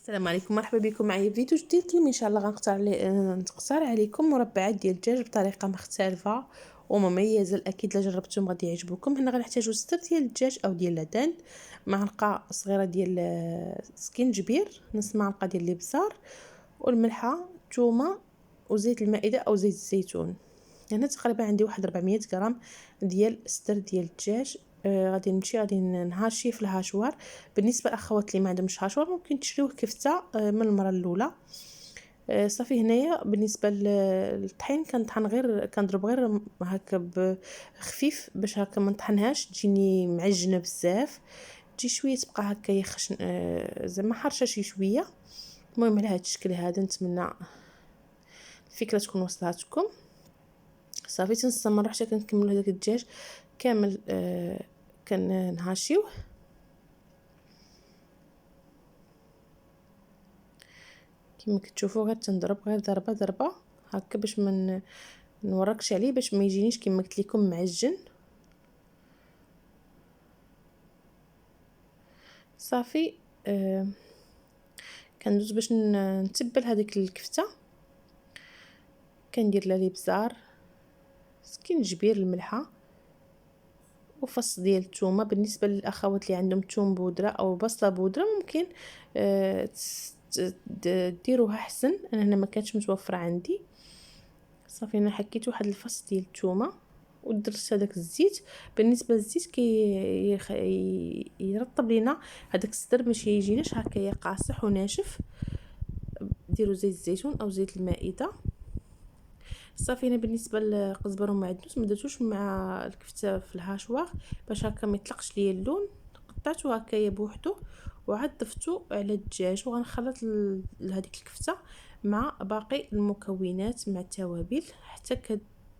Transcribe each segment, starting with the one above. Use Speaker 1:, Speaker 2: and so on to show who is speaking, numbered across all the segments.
Speaker 1: السلام عليكم، مرحبا بكم معايا في فيديو جديد. اليوم ان شاء الله نقترح عليكم مربعات ديال الدجاج بطريقه مختلفه ومميزه. اكيد لا جربتم غادي يعجبكم. هنا غنحتاجو ستر ديال الدجاج او ديال لادان، معلقه صغيره ديال سكينجبير، نص معلقه ديال الابزار والملحه، ثومه وزيت المائده او زيت الزيتون. هنا تقريبا عندي واحد 400 غرام ديال ستر ديال الدجاج. غادي نهاشيه في الهاشوار. بالنسبه للاخوات اللي ما عندهمش هاشوار ممكن تشريوه كفته من المره الاولى. صافي. هنايا بالنسبه للطحين كنطحن غير كنضرب غير هكا خفيف باش هكا ما نطحنهاش تجيني معجنه بزاف، تجي شويه تبقى هكا يخشن، زعما حرشه شي شويه. المهم على هذا الشكل هذا نتمنى الفكره تكون وصلتكم. صافي تنستمروا حتى كنكملوا هذاك الدجاج كامل. كنهاشيوه كما كتشوفوا، غير تنضرب غير ضربه هكا باش ما نوركش عليه، باش ما يجينيش كما قلت لكم معجن. صافي. كندوز باش نتبل هذيك الكفته. كندير لها الابزار، سكينجبير، الملحه وفص ديال الثومه. بالنسبه للاخوات اللي عندهم ثوم بودره او بصله بودره ممكن ديروها احسن، انا هنا ما كانتش متوفره عندي. صافي انا حكيت واحد الفص ديال الثومه ودرت هذاك الزيت. بالنسبه للزيت يرطب لينا هذاك الصدر، ماشي يجيناش هكايا قاصح وناشف. ديروا زيت الزيتون او زيت المائده. صافي. انا بالنسبه للقزبر والمعدنوس ما درتوش مع الكفته في الهاشوار باش هكا ما يطلقش ليا اللون، قطعته هكايا بوحدو وعاد ضفتو على الدجاج، وغنخلط هذيك الكفته مع باقي المكونات مع التوابل حتى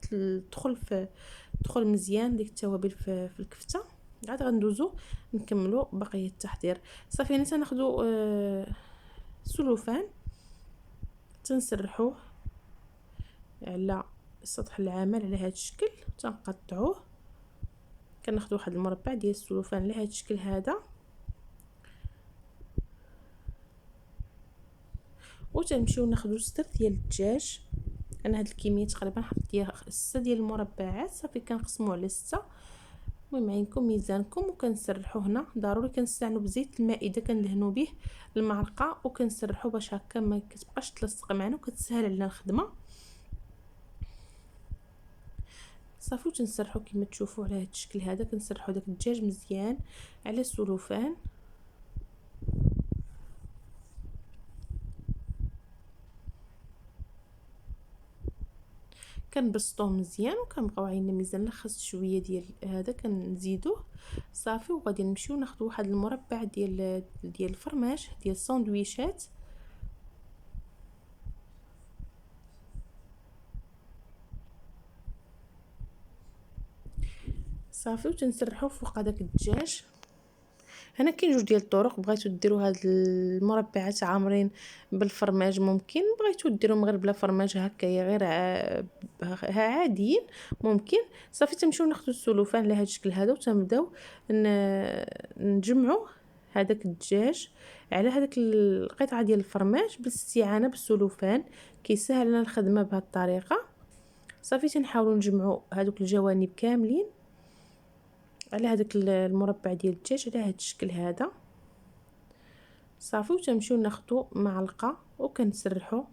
Speaker 1: تدخل مزيان ديك التوابل في الكفته. عاد غندوزو نكملوا بقيه التحضير. صافي. هنا تناخذوا سلوفان تنسرحوه على السطح العمل على هذا الشكل، تنقطعوه. كناخذ واحد المربع ديال السلوفان على هذا الشكل هذا، وتنمشيو ناخذ 6 ديال الدجاج. انا هاد الكميه تقريبا حطيت فيها 6 ديال المربعات. صافي كنقسمو على 6. المهم عينكم ميزانكم. وكنسرحو هنا ضروري كنستعنوا بزيت المائده، كندهنوا به المعلقه وكنسرحو باش هكا ما كتبقاش تلصق معنا وكتسهل علينا الخدمه. صافي. وتنسرحو كما تشوفوا على هذا الشكل هذا. كنسرحو داك الدجاج مزيان على السلوفان. كنبسطوه مزيان وكنبقاو عيننا ميزان. خاص شويه ديال هذا كنزيدوه. صافي. وغادي نمشيو ناخذ واحد المربع ديال الفرماج ديال الساندويشات. صافي. وتنسرحوه فوق هذاك الدجاج. هنا كاين جوج ديال الطرق. بغيتو ديروا هاد المربعات عامرين بالفرماج ممكن، بغيتو ديروهم غير بلا فرماج هكايا غير عاديين ممكن. صافي. تمشيو ناخذوا السلوفان لهذا الشكل هذا وتنبداو نجمعوا هذاك الدجاج على هذاك القطعه ديال الفرماج بالاستعانه بالسلوفان. كيسهل لنا الخدمه بهذه الطريقه. صافي. تنحاولوا نجمعوا هذوك الجوانب كاملين على هذاك المربع ديال الدجاج على هذا الشكل هذا. صافي. وتمشيو ناخذوا معلقه وكنسرحوا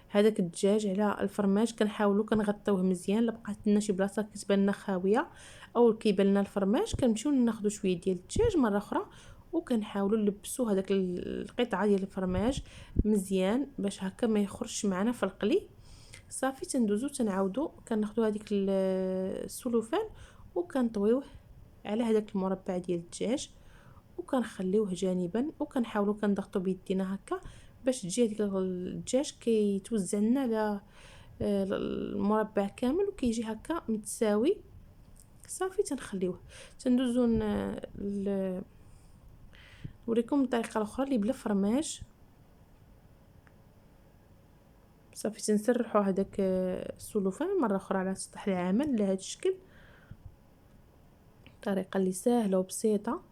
Speaker 1: هذاك الدجاج على الفرماج. كنحاولوا كنغطيوه مزيان. لا بقات لنا شي بلاصه كتبان لنا خاويه او كيبان لنا الفرماج، كنمشيو ناخذوا شويه ديال الدجاج مره اخرى وكنحاولوا نلبسوا هذاك القطعه ديال الفرماج مزيان باش هكا ما يخرجش معنا في القلي. صافي. تندوزو تنعاودوا كناخذوا هذيك السلوفان وكنطويوه على هذاك المربع ديال الدجاج وكنخليوه جانبا، وكنحاولوا كنضغطوا بيدينا هكا باش تجي هذيك الدجاج كيتوزع لنا على المربع كامل وكيجي هكا متساوي. صافي. تنخليوه. تندوزو نوريكم الطريقه الاخرى اللي بلا فرماج. صافي. تنسرحوا هذاك السلوفان مره اخرى على سطح العمل لهذا الشكل. طريقه اللي سهله وبسيطه.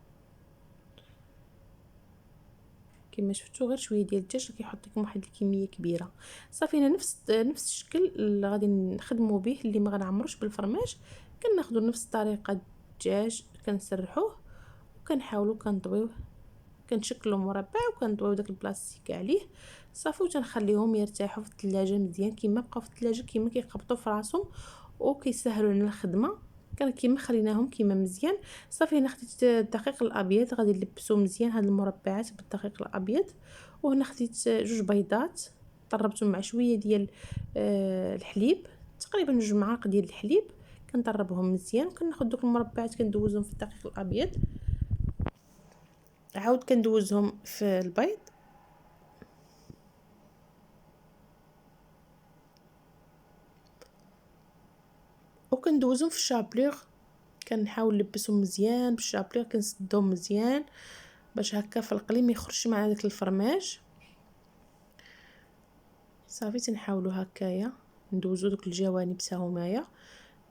Speaker 1: كما شفتوا غير شويه ديال الدجاج كيحط لكم واحد الكميه كبيره. صافي هنا نفس الشكل اللي غادي نخدموا به اللي ما غنعمروش بالفرماج. كناخذوا نفس الطريقه الدجاج كنسرحوه وكنحاولوا كنطويوه، كنشكلوا مربع وكنطويو داك البلاستيك عليه صافي، وتنخليهم يرتاحوا في الثلاجه مزيان. كيما بقاو في الثلاجه كيما كيقبطوا في راسهم وكيسهلوا لنا الخدمه. كيما خليناهم كيما مزيان. صافي هنا خديت الدقيق الابيض غادي نلبسو مزيان هاد المربعات بالدقيق الابيض. وهنا خديت جوج بيضات طربتهم مع شويه ديال الحليب، تقريبا 2 معالق ديال الحليب. كنطربهم مزيان وكناخذ دوك المربعات كندوزهم في الدقيق الابيض، عاود كندوزهم في البيض وكندوزهم في الشابلور. كنحاول نلبسهم مزيان بالشابلور، كنسدهم مزيان باش هكا في القلي ما يخرجش معنا داك الفرماج. صافي تنحاولوا هكايا ندوزو دوك الجوانب ساهمايا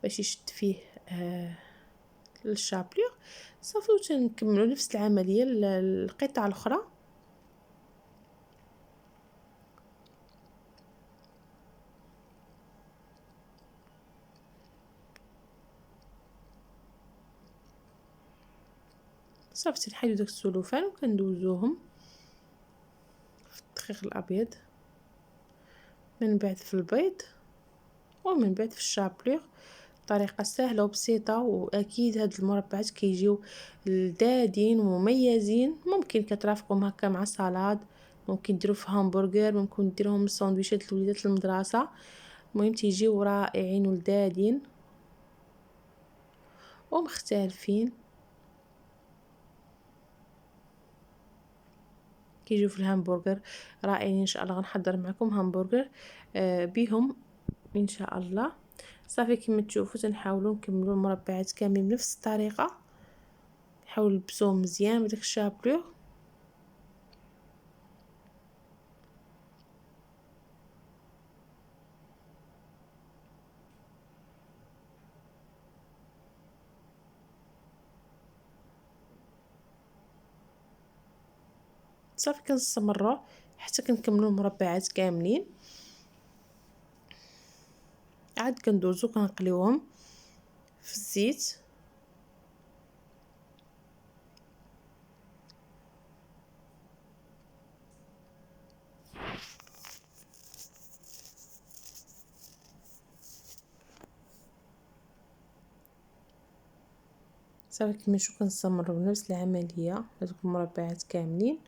Speaker 1: باش يشد فيه الشابلور. صافي وتنكملوا نفس العمليه القطعه الاخرى. صافي تنحيدو داك السلوفان وكندوزوهم في الدقيق الابيض، من بعد في البيض ومن بعد في الشابلور. طريقه سهله وبسيطه، واكيد هاد المربعات كيجيو لذاذين ومميزين. ممكن كترافقهم هكا مع سلطه، ممكن ديروا في همبرغر، ممكن ديروهم ساندويشات لوليدات المدرسه. المهم تيجيو رائعين ولذاذين ومختلفين. كيجيو في الهامبرغر رائعين. ان شاء الله غنحضر معكم همبرغر بهم ان شاء الله. صافي كما تشوفوا تنحاولوا نكملوا المربعات كاملين بنفس الطريقه، نحاول نلبسوهم مزيان بداك الشابلور. صافي كنستمروا حتى كنكملوا المربعات كاملين. عاد كندوزو كنقليوهم في الزيت. صافي كما نشوفوا كنستمروا بنفس العمليه هذوك المربعات كاملين.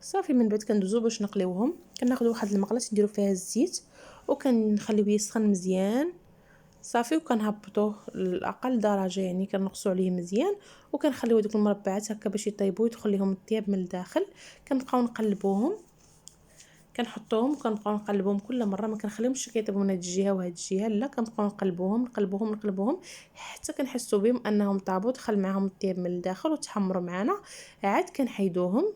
Speaker 1: صافي من بعد كندوزو باش نقليوهم. كناخذ واحد المقله نديرو فيها الزيت وكنخليوه يسخن مزيان. صافي وكنهبطوه لاقل درجه، يعني كنقصوا عليه مزيان وكنخليو دوك المربعات هكا باش يطيبوا يدخل لهم الطياب من الداخل. كنبقاو نقلبوهم، كنحطوهم وكنبقاو نقلبوهم كل مره. ما كنخليهمش كيطيبوا من هاد الجهه وهاد الجهه، لا كنبقاو نقلبوهم حتى كنحسوا بهم انهم طابوا، دخل معاهم الطياب من الداخل وتحمروا معنا. عاد كنحيدوهم.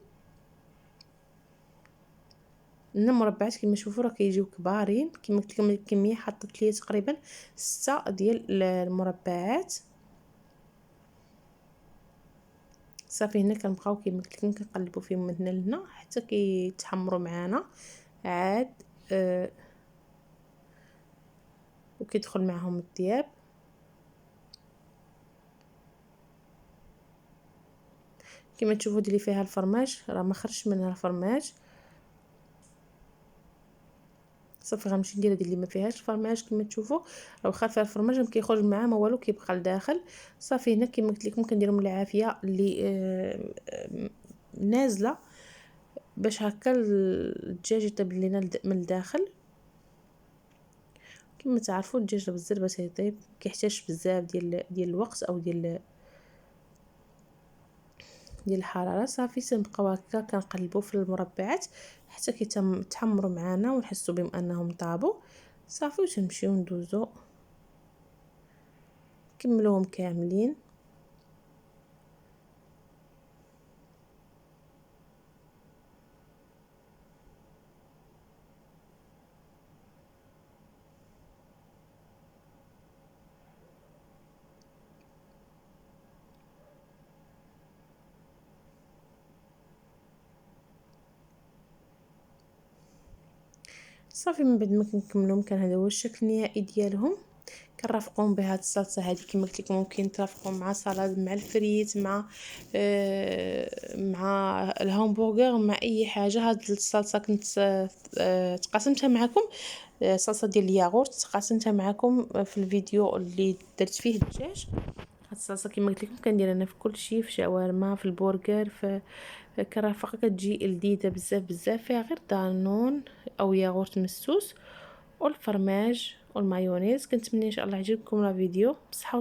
Speaker 1: المربعات كما تشوفوا راه كيجيو كبارين. كما قلت لكم الكميه حطيت ليا تقريبا 6 ديال المربعات. صافي هنا كنبقاو كما قلت لكم كنقلبوا فيهم من هنا لهنا حتى كيتحمروا معنا. عاد وكيدخل معهم الطياب. كما تشوفوا اللي فيها الفرماج راه ما خرجش منها الفرماج. صافي غنمشي ندير هذه اللي ما فيهاش الفرماج. كما تشوفوا راه واخا فيها الفرماج ما كيخرج معاه ما والو، كيبقى لداخل. صافي هنا كما قلت لكم كنديرهم العافيه اللي نازله باش هكا الدجاج يطيب لينا من الداخل. كما تعرفوا الدجاج بالزر باش يطيب كيحتاج بزاف ديال الوقت او ديال ديال الحراره. صافي تنبقاو هكا كنقلبوا في المربعات حتى كيتحمروا معنا ونحسوا بهم انهم طابوا. صافي وتنمشيو ندوزو نكملوهم كاملين. صافي من بعد ما كنكملوهم كان هذا هو الشكل النهائي ديالهم. كنرافقوهم بهاد الصلصه هذه كما قلت لكم، ممكن ترافقوهم مع سلطه، مع الفريت، مع الهامبرغر، مع اي حاجه. هاد الصلصه كنت تقاسمتها معكم، صلصه ديال الياغورت قاسمتها معكم في الفيديو اللي درت فيه الدجاج. هاد الصلصه كما قلت لكم كندير انا في كل شيء، في شاورما، في البرجر، في كرافقه، كتجي لذيذه بزاف بزاف. فيها غير دانون او ياغورت مسوس والفرماج والمايونيز. كنتمنى ان شاء الله يعجبكم الفيديو. بصحه